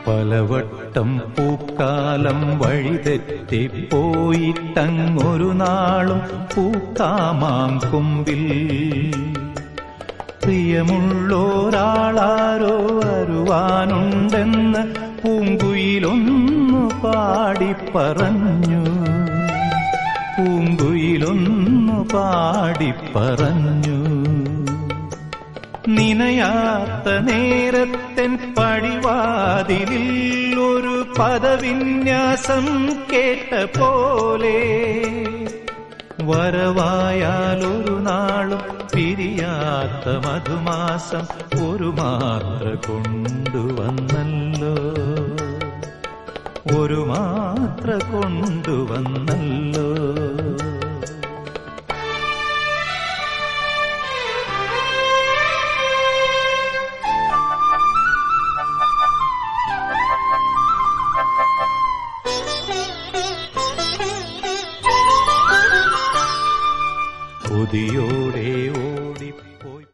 പലവട്ടം പൂക്കാലം വഴിതെറ്റിപ്പോയിട്ടങ്ങൊരു നാളും പൂക്കാമാം കൊമ്പിൽ പ്രിയമുള്ളോരാളാരോ വരുവാനുണ്ടെന്ന് പൂങ്കുയിലൊന്നു പാടിപ്പറഞ്ഞു. പൂങ്കുയിലൊന്നു പാടിപ്പറഞ്ഞു. നിനയാത്ത നേരത്തെൻ പടിവാതിലിൽ ഒരു പദവിന്യാസം കേട്ട പോലെ വരവായാലൊരു നാളും പിരിയാത്ത മധുമാസം ഒരു മാത്ര കൊണ്ടുവന്നല്ലോ. ഒരു മാത്ര കൊണ്ടുവന്നല്ലോ. കൊതിയോടെ ഓടിപ്പോയി